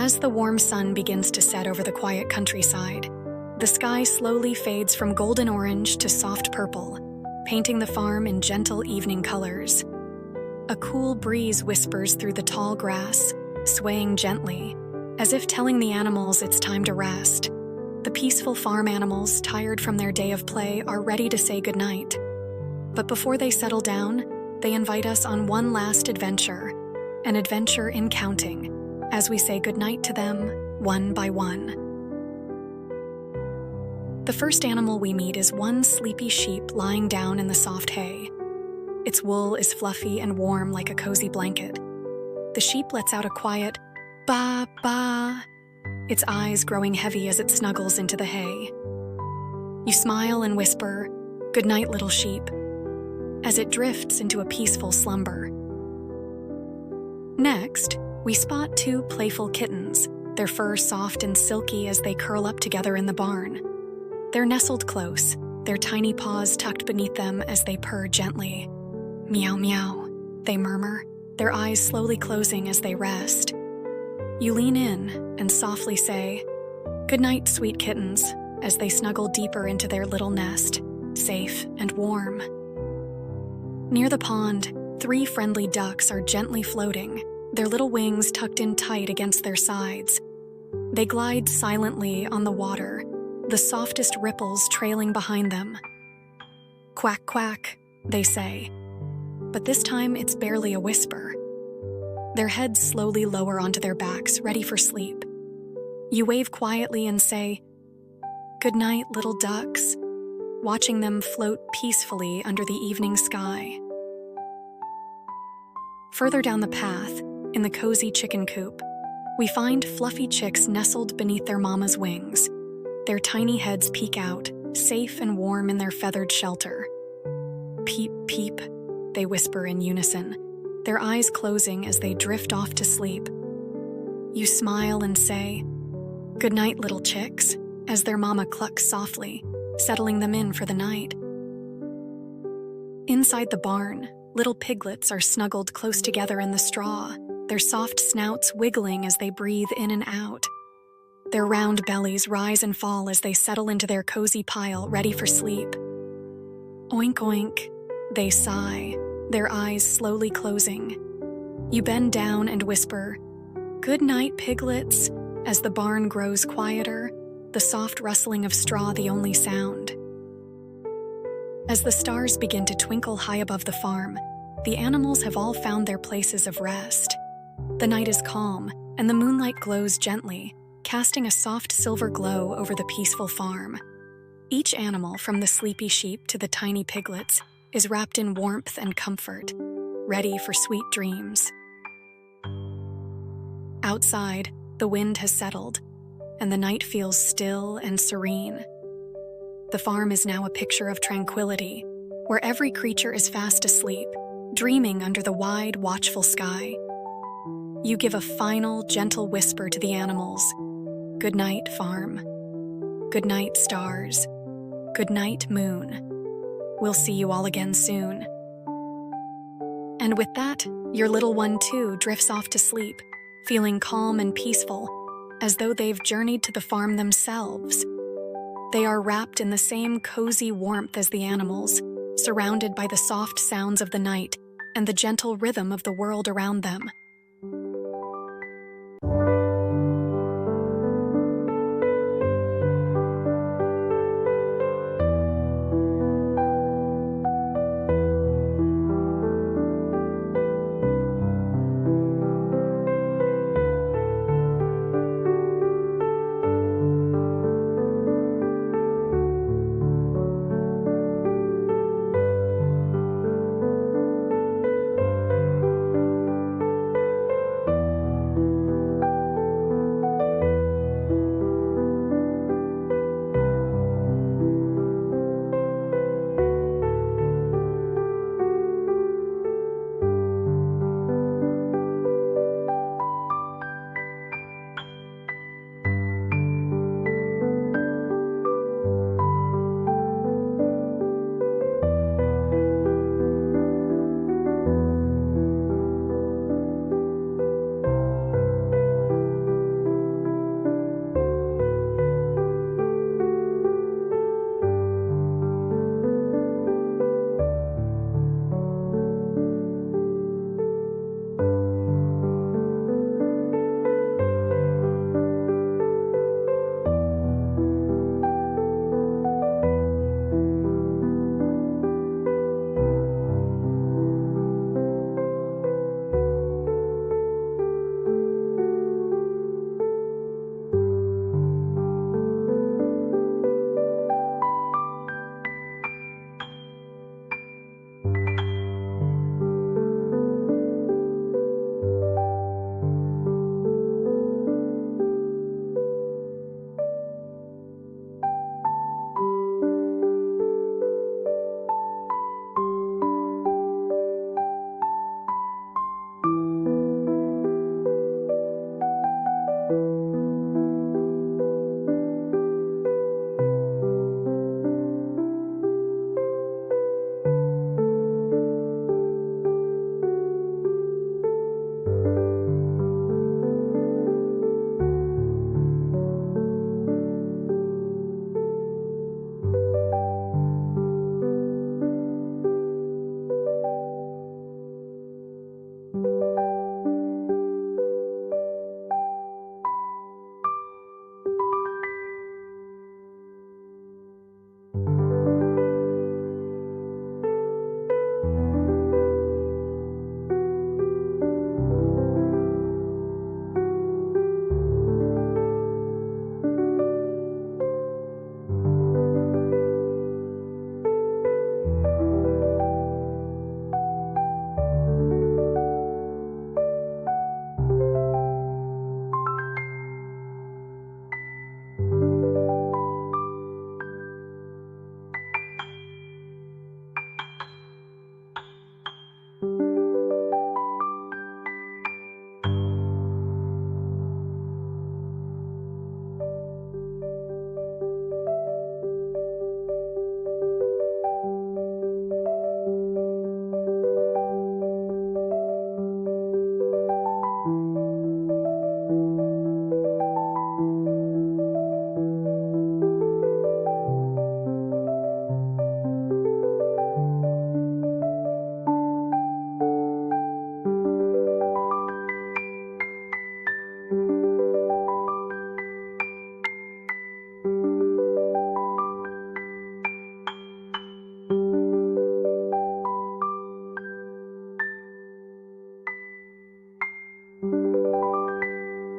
As the warm sun begins to set over the quiet countryside, the sky slowly fades from golden orange to soft purple, painting the farm in gentle evening colors. A cool breeze whispers through the tall grass, swaying gently, as if telling the animals it's time to rest. The peaceful farm animals, tired from their day of play, are ready to say goodnight. But before they settle down, they invite us on one last adventure, an adventure in counting, as we say goodnight to them, one by one. The first animal we meet is one sleepy sheep lying down in the soft hay. Its wool is fluffy and warm like a cozy blanket. The sheep lets out a quiet ba ba, its eyes growing heavy as it snuggles into the hay. You smile and whisper, "Good night, little sheep," as it drifts into a peaceful slumber. Next, we spot two playful kittens, their fur soft and silky as they curl up together in the barn. They're nestled close, their tiny paws tucked beneath them as they purr gently. "Meow, meow," they murmur, their eyes slowly closing as they rest. You lean in and softly say, "Good night, sweet kittens," as they snuggle deeper into their little nest, safe and warm. Near the pond, 3 friendly ducks are gently floating, their little wings tucked in tight against their sides. They glide silently on the water, the softest ripples trailing behind them. "Quack, quack," they say, but this time it's barely a whisper. Their heads slowly lower onto their backs, ready for sleep. You wave quietly and say, "Good night, little ducks," watching them float peacefully under the evening sky. Further down the path, in the cozy chicken coop, we find fluffy chicks nestled beneath their mama's wings. Their tiny heads peek out, safe and warm in their feathered shelter. "Peep, peep," they whisper in unison, their eyes closing as they drift off to sleep. You smile and say, "Good night, little chicks," as their mama clucks softly, settling them in for the night. Inside the barn, little piglets are snuggled close together in the straw, their soft snouts wiggling as they breathe in and out. Their round bellies rise and fall as they settle into their cozy pile, ready for sleep. Oink, oink, they sigh, their eyes slowly closing. You bend down and whisper, "Good night, piglets," as the barn grows quieter, the soft rustling of straw the only sound. As the stars begin to twinkle high above the farm, the animals have all found their places of rest. The night is calm, and the moonlight glows gently, casting a soft silver glow over the peaceful farm. Each animal, from the sleepy sheep to the tiny piglets, is wrapped in warmth and comfort, ready for sweet dreams. Outside, the wind has settled, and the night feels still and serene. The farm is now a picture of tranquility, where every creature is fast asleep, dreaming under the wide, watchful sky. You give a final, gentle whisper to the animals, "Good night, farm. Good night, stars. Good night, moon. We'll see you all again soon." And with that, your little one too drifts off to sleep, feeling calm and peaceful, as though they've journeyed to the farm themselves. They are wrapped in the same cozy warmth as the animals, surrounded by the soft sounds of the night and the gentle rhythm of the world around them.